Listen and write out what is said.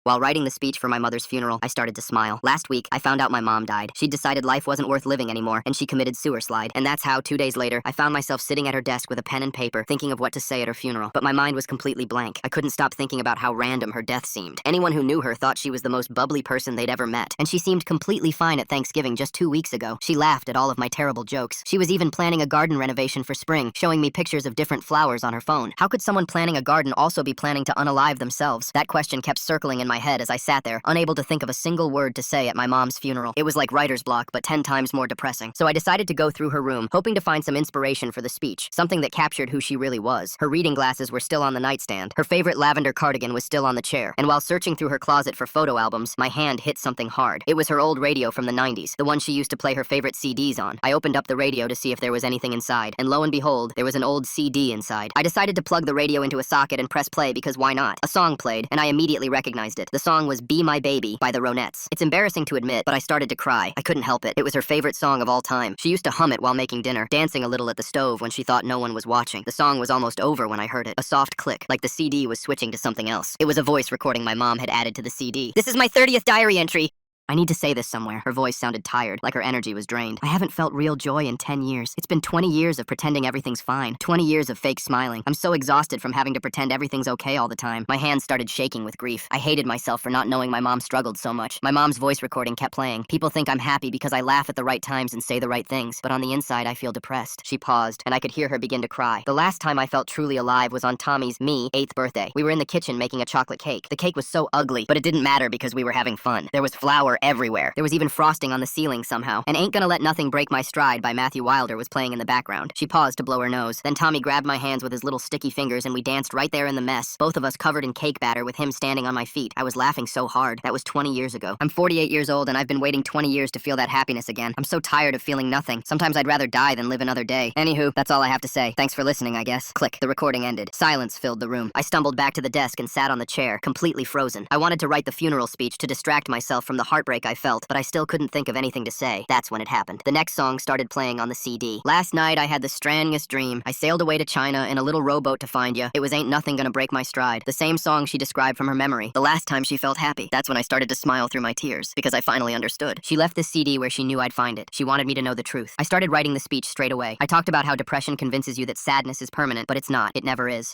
While writing the speech for my mother's funeral, I started to smile. Last week, I found out my mom died. She'd decided life wasn't worth living anymore, and she committed suicide. And that's how, 2 days later, I found myself sitting at her desk with a pen and paper, thinking of what to say at her funeral. But my mind was completely blank. I couldn't stop thinking about how random her death seemed. Anyone who knew her thought she was the most bubbly person they'd ever met. And she seemed completely fine at Thanksgiving just 2 weeks ago. She laughed at all of my terrible jokes. She was even planning a garden renovation for spring, showing me pictures of different flowers on her phone. How could someone planning a garden also be planning to unalive themselves? That question kept circling in my head as I sat there, unable to think of a single word to say at my mom's funeral. It was like writer's block, but 10 times more depressing. So I decided to go through her room, hoping to find some inspiration for the speech, something that captured who she really was. Her reading glasses were still on the nightstand, her favorite lavender cardigan was still on the chair, and while searching through her closet for photo albums, my hand hit something hard. It was her old radio from the 90s, the one she used to play her favorite CDs on. I opened up the radio to see if there was anything inside, and lo and behold, there was an old CD inside. I decided to plug the radio into a socket and press play because why not? A song played, and I immediately recognized it. The song was Be My Baby by the Ronettes. It's embarrassing to admit, but I started to cry. I couldn't help it. It was her favorite song of all time. She used to hum it while making dinner, dancing a little at the stove when she thought no one was watching. The song was almost over when I heard it. A soft click, like the CD was switching to something else. It was a voice recording my mom had added to the CD. This is my 30th diary entry. I need to say this somewhere. Her voice sounded tired, like her energy was drained. I haven't felt real joy in 10 years. It's been 20 years of pretending everything's fine. 20 years of fake smiling. I'm so exhausted from having to pretend everything's okay all the time. My hands started shaking with grief. I hated myself for not knowing my mom struggled so much. My mom's voice recording kept playing. People think I'm happy because I laugh at the right times and say the right things, but on the inside I feel depressed. She paused, and I could hear her begin to cry. The last time I felt truly alive was on Tommy's, 8th birthday. We were in the kitchen making a chocolate cake. The cake was so ugly, but it didn't matter because we were having fun. There was flour everywhere. There was even frosting on the ceiling somehow. And Ain't Gonna Let Nothing Break My Stride by Matthew Wilder was playing in the background. She paused to blow her nose. Then Tommy grabbed my hands with his little sticky fingers and we danced right there in the mess, both of us covered in cake batter with him standing on my feet. I was laughing so hard. That was 20 years ago. I'm 48 years old and I've been waiting 20 years to feel that happiness again. I'm so tired of feeling nothing. Sometimes I'd rather die than live another day. Anywho, that's all I have to say. Thanks for listening, I guess. Click. The recording ended. Silence filled the room. I stumbled back to the desk and sat on the chair, completely frozen. I wanted to write the funeral speech to distract myself from the heartbreak I felt, but I still couldn't think of anything to say. That's when it happened. The next song started playing on the CD. Last night I had the strangest dream. I sailed away to China in a little rowboat to find ya. It was Ain't Nothing Gonna Break My Stride. The same song she described from her memory. The last time she felt happy. That's when I started to smile through my tears, because I finally understood. She left the CD where she knew I'd find it. She wanted me to know the truth. I started writing the speech straight away. I talked about how depression convinces you that sadness is permanent, but it's not. It never is.